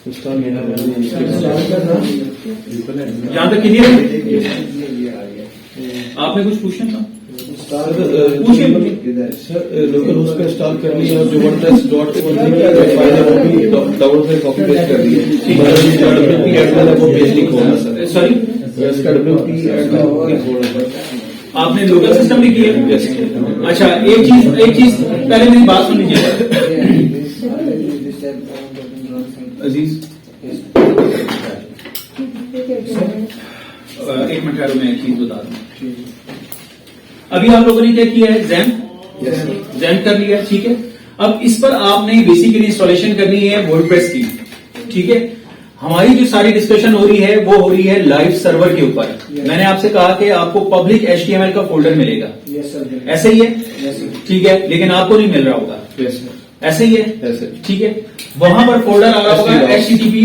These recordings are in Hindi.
यहाँ तक क्लियर है? आपने कुछ पूछना था? पूछिए। सर लोकल होस्ट पे इंस्टॉल कर लिया और जो वर्डप्रेस डॉट फाइल है वो भी डाउनलोड से कॉपी पेस्ट कर दिया। वो पेज नहीं खोलना सर। सॉरी, इसका WP नहीं खोलना सर। आपने लोकल सिस्टम भी किया? अच्छा, एक चीज पहले मेरी बात सुन लीजिए अजीज। एक मिनट ठहरो, मैं एक चीज बता दूं। अभी आप लोगों ने क्या किया है? जैम कर लिया, ठीक है। अब इस पर आपने बेसिकली इंस्टॉलेशन करनी है वर्डप्रेस की, ठीक है। हमारी जो सारी डिस्कशन हो रही है वो हो रही है लाइव सर्वर के ऊपर। मैंने आपसे कहा कि आपको पब्लिक HTML का फोल्डर मिलेगा, ऐसे ही है, ठीक है। लेकिन आपको नहीं मिल रहा होगा, ऐसे ही है, ठीक है। वहां पर फोल्डर आ रहा होगा HTTP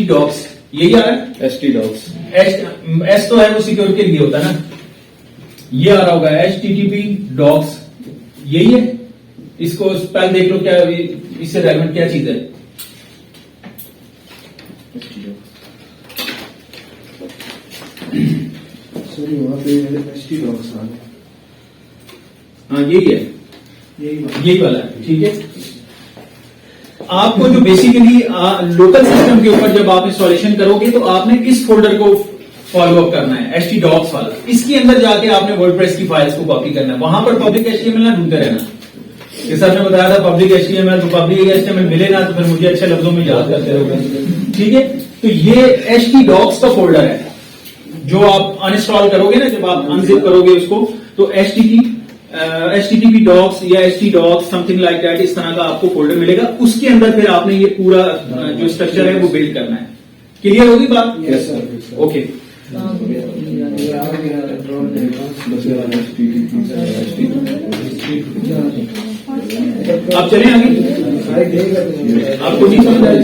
docs, यही आ रहा है HT docs। एस तो है वो सिक्योरिटी के लिए होता है ना, ये आ रहा होगा HTTP docs, यही है। इसको पहले देख लो, क्या इससे रेलेवेंट क्या चीज है? सॉरी वहां पे HT docs आ गया। हाँ यही है, यही वाला है, ठीक है। आपको जो बेसिकली लोकल सिस्टम के ऊपर जब आप इंस्टॉलेशन करोगे तो आपने इस फोल्डर को फॉलो अप करना है, HT docs वाला। इसके अंदर जाके आपने वर्डप्रेस की फाइल्स को कॉपी करना है। वहां पर पब्लिक HTML ना ढूंढते रहना। जैसा आपने बताया था पब्लिक HTML, तो पब्लिक HTML मिले ना तो फिर मुझे अच्छे लफ्जों में याद करते रहोगे, ठीक है। तो ये HT docs का फोल्डर है जो आप अनइंस्टॉल करोगे ना, जब आप अनजिप करोगे उसको, तो HTTP docs या HT docs something like that, इस तरह का आपको फोल्डर मिलेगा। उसके अंदर फिर आपने ये पूरा जो स्ट्रक्चर है वो बिल्ड करना है। क्लियर होगी बात? Yes sir. ओके। आप चलें आगे, आपको नहीं समझ आया?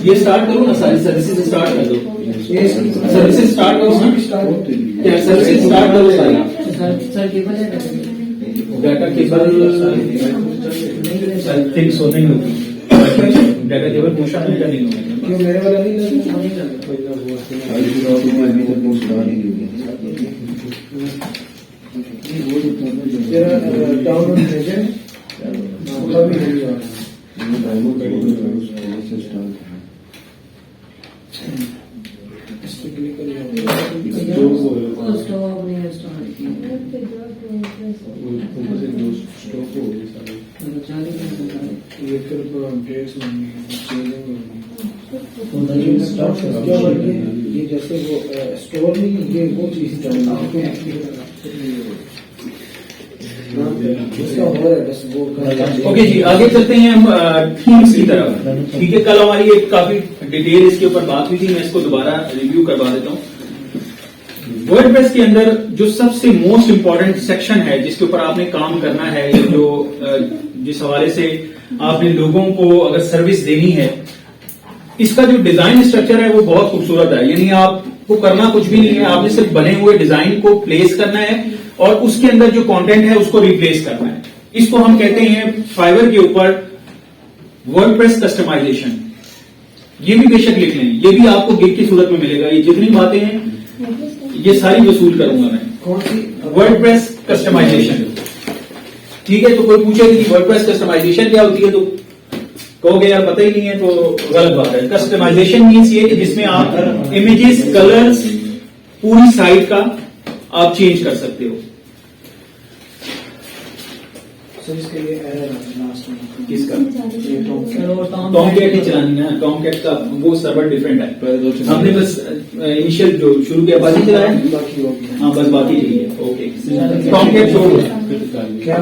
ये स्टार्ट करो ना, सारी सर्विसेज स्टार्ट कर दो, सर्विसेज स्टार्ट करो ना, क्या सर्विसेज स्टार्ट करो सारी। Data cable I think so नहीं होगी, डाटा केबल पूछा नहीं होगी। क्यों मेरे वाला नहीं लगा? डाउनलोड एजेंट भी नहीं आ ये जैसे वो स्टोर नहीं, ये वो चीज ओके जी, आगे चलते हैं हम थीम्स की तरफ, ठीक है। कल हमारी एक काफी डिटेल इसके ऊपर बात हुई थी, मैं इसको दोबारा रिव्यू करवा देता हूँ। वर्डप्रेस के अंदर जो सबसे मोस्ट इंपॉर्टेंट सेक्शन है जिसके ऊपर आपने काम करना है, जो जिस हवाले से आपने लोगों को अगर सर्विस देनी है, इसका जो डिजाइन स्ट्रक्चर है वो बहुत खूबसूरत है। यानी आपको करना कुछ भी नहीं है, आपने सिर्फ बने हुए डिजाइन को प्लेस करना है और उसके अंदर जो कंटेंट है उसको रिप्लेस करना है। इसको हम कहते हैं फाइवर के ऊपर वर्डप्रेस कस्टमाइजेशन। ये भी बेशक लिख लें, ये भी आपको गिग की सूरत में मिलेगा। ये जितनी बातें हैं ये सारी वसूल करूंगा मैं। कौन सी? वर्डप्रेस कस्टमाइजेशन, ठीक है। तो कोई पूछेगा कि वर्डप्रेस कस्टमाइजेशन क्या होती है, तो कहोगे यार पता ही नहीं है, तो गलत बात है। कस्टमाइजेशन मीन्स ये कि जिसमें आप इमेजेस, कलर्स, पूरी साइट का आप चेंज कर सकते हो। सर इसके लिए लास्ट में किसका? टॉमकैट ही चलानी है। टॉमकैट का वो सर्वर डिफरेंट है। हमने बस इनिशियल जो शुरू किया बाकी चलाया, हाँ बस बाकी यही है। ओके, टॉमकैट छोड़ दो। क्या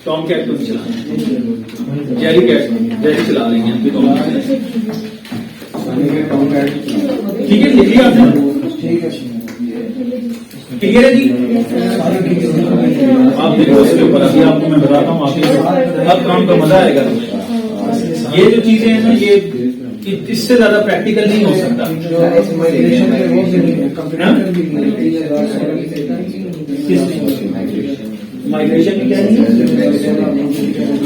टॉमकैट तो नहीं चलाना, जेरी कैट चला लेंगे हम भी। टॉमकैट ठीक है, लिख लिया आपने? ठीक है, क्लियर है जी? आप देखो उसके ऊपर, अभी आपको मैं बताता हूँ, आपके अब काम का मजा आएगा। ये जो चीजें हैं ना, ये इससे ज्यादा प्रैक्टिकल नहीं हो सकता। माइग्रेशन में क्या नहीं है,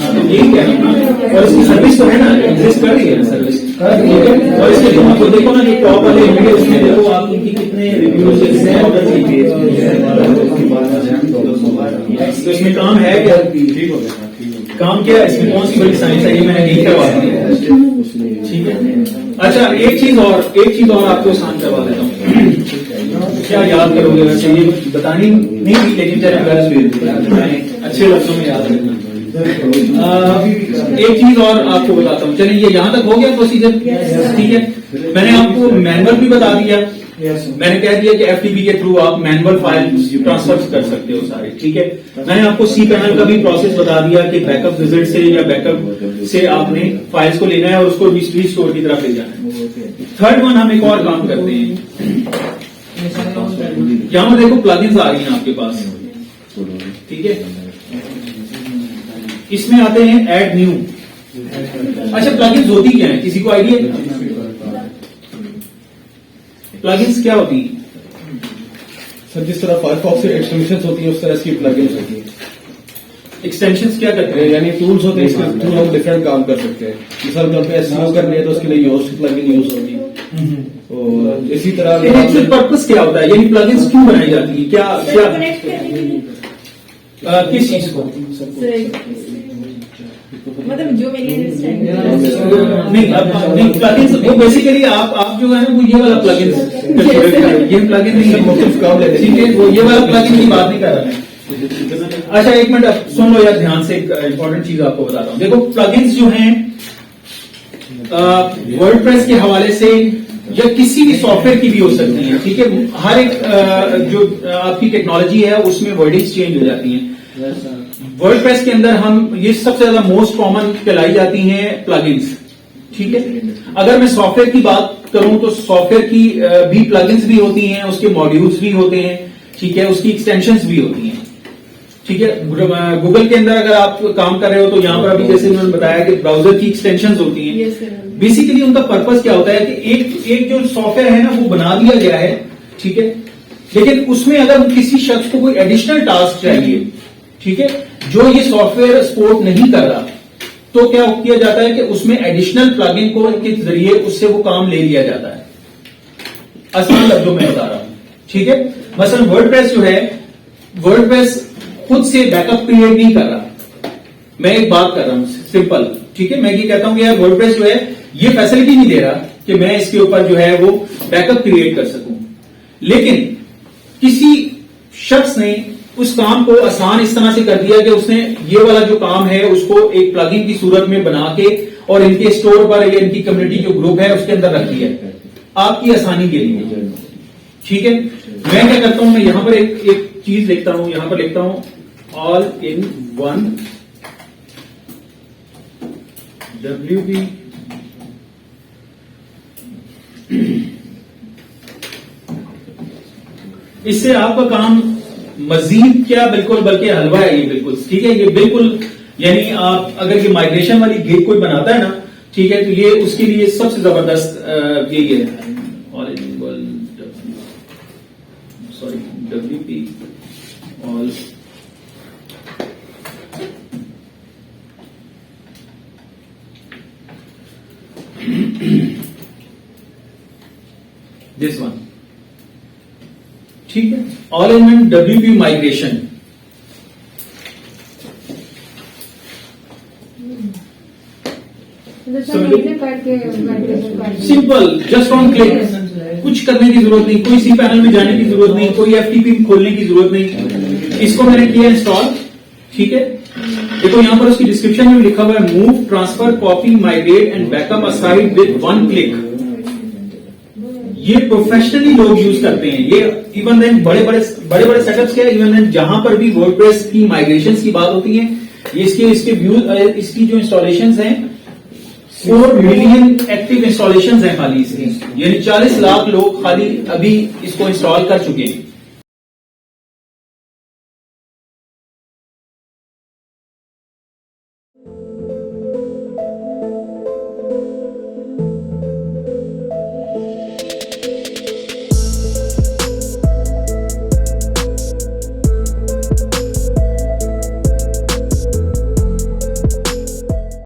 तो यही कह रहा हूँ ना। और इसकी सर्विस तो है ना, एग्जिस्ट कर रही है ना सर्विस। और इसके लिए आपको देखो ना, जो टॉप वाले वीडियो उसमें देखो आप उनकी कितने रिव्यूज तो इसमें काम है क्या, काम क्या है इसमें, कौन सी बड़ी साइंस है, ये मैंने नहीं करवा दी। ठीक है। अच्छा एक चीज और आपको आसान करवा देता हूँ। क्या याद करोगे वैसे, ये बतानी नहीं थी लेकिन चलो अच्छे लफ्जों में याद रखना। एक चीज और आपको बताता हूँ। चलिए ये यहाँ तक हो गया प्रोसीजर, ठीक है। मैंने आपको मैनुअल भी बता दिया, मैंने कह दिया कि एफटीपी के थ्रू आप मैनुअल फाइल ट्रांसफर कर सकते हो सारे, ठीक है। मैंने आपको सी पैनल का भी प्रोसेस बता दिया कि बैकअप विजिट से या बैकअप से आपने फाइल्स को लेना है और उसको रीस्टोर की तरफ ले जाना है। थर्ड वन हम एक और काम करते हैं। यहां पर देखो प्लगइन्स आ रही हैं आपके पास, ठीक है। इसमें आते हैं ऐड न्यू। अच्छा प्लगइन्स होती क्या है, किसी को आइडिया? प्लगइन्स क्या होती है सर? जिस तरह फायरफॉक्स से एक्सटेंशंस होती है उस तरह इसकी प्लगइन्स होती है। एक्सटेंशंस क्या करते हैं? यानी टूल्स होते हैं, इसके थ्रू हम डिफरेंट काम कर सकते हैं। मिसाल तौर पे एसईओ करनी है तो उसके लिए योस्ट प्लगइन यूज होगी। और इसी तरह एक्चुअल पर्पस क्या होता है, यानी प्लगइन्स क्यों बनाई जाती है, क्या किस चीज को? मतलब जो मेरी नहीं प्लगइन्स वो बेसिकली आप जो है ना वो ये वाला प्लगइन, ये प्लगइन नहीं है, मुख्तलिफ काम लेते हैं, ठीक है। वो ये वाला प्लगइन की बात नहीं कर रहा है। अच्छा एक मिनट सुन लो यार ध्यान से, एक इंपॉर्टेंट चीज आपको बताता हूँ। देखो प्लगइन्स जो हैं वर्डप्रेस के हवाले से या किसी भी सॉफ्टवेयर की भी हो सकती है, ठीक है। हर एक जो आपकी टेक्नोलॉजी है उसमें वर्डिंग्स चेंज हो जाती हैं। वर्डप्रेस के अंदर हम ये सबसे ज्यादा मोस्ट कॉमन कहलाई जाती हैं प्लगइन्स, ठीक है। अगर मैं सॉफ्टवेयर की बात करूं तो सॉफ्टवेयर की भी प्लगइन्स भी होती हैं, उसके मॉड्यूल्स भी होते हैं, ठीक है, उसकी एक्सटेंशंस भी होती हैं, ठीक है। गूगल के अंदर अगर आप काम कर रहे हो तो यहां पर अभी जैसे उन्होंने बताया कि ब्राउजर की एक्सटेंशंस होती हैं। बेसिकली उनका पर्पस क्या होता है कि एक जो सॉफ्टवेयर है ना वो बना दिया गया है, ठीक है, लेकिन उसमें अगर किसी शख्स को कोई एडिशनल टास्क चाहिए, ठीक है, जो ये सॉफ्टवेयर सपोर्ट नहीं कर रहा, तो क्या किया जाता है कि उसमें एडिशनल प्लगइन को के जरिए उससे वो काम ले लिया जाता है। आसान लफ्जों में बता रहा हूं, ठीक है। मसलन वर्डप्रेस जो है, वर्डप्रेस खुद से बैकअप क्रिएट नहीं कर रहा। मैं एक बात कर रहा हूं सिंपल, ठीक है। मैं ये कहता हूं कि यार वर्डप्रेस जो है ये फैसिलिटी नहीं दे रहा कि मैं इसके ऊपर जो है वो बैकअप क्रिएट कर सकूं, लेकिन किसी शख्स ने उस काम को आसान इस तरह से कर दिया कि उसने ये वाला जो काम है उसको एक प्लगइन की सूरत में बना के और इनके स्टोर पर या इनकी कम्युनिटी जो ग्रुप है उसके अंदर रख दिया आपकी आसानी के लिए, ठीक है। मैं क्या करता हूं, मैं यहां पर एक चीज लिखता हूं, यहां पर लिखता हूं ऑल इन वन WP इससे आपका काम मजीद क्या बिल्कुल बल्कि हलवा है ये बिल्कुल, ठीक है। ये बिल्कुल यानी आप अगर ये माइग्रेशन वाली गिग कोई बनाता है ना, ठीक है, तो ये उसके लिए सबसे जबरदस्त यही है all in one sorry WP all this one, ठीक है। All in one WP migration, simple just on click, कुछ करने की जरूरत नहीं, कोई सी पैनल में जाने की जरूरत नहीं, कोई FTP खोलने की जरूरत नहीं। इसको मैंने किया इंस्टॉल, ठीक है। देखो यहां पर उसकी डिस्क्रिप्शन में लिखा हुआ है move transfer copy migrate and backup aside with one click. ये प्रोफेशनली लोग यूज करते हैं ये, इवन देन बड़े बड़े सेटअप्स क्या है, इवन देन जहां पर भी वर्डप्रेस की माइग्रेशन की बात होती है, ये इसके व्यूज इसकी जो इंस्टॉलेशन हैं 4 मिलियन एक्टिव इंस्टॉलेशन हैं खाली इसकी, यानी 40 लाख लोग खाली अभी इसको इंस्टॉल कर चुके हैं।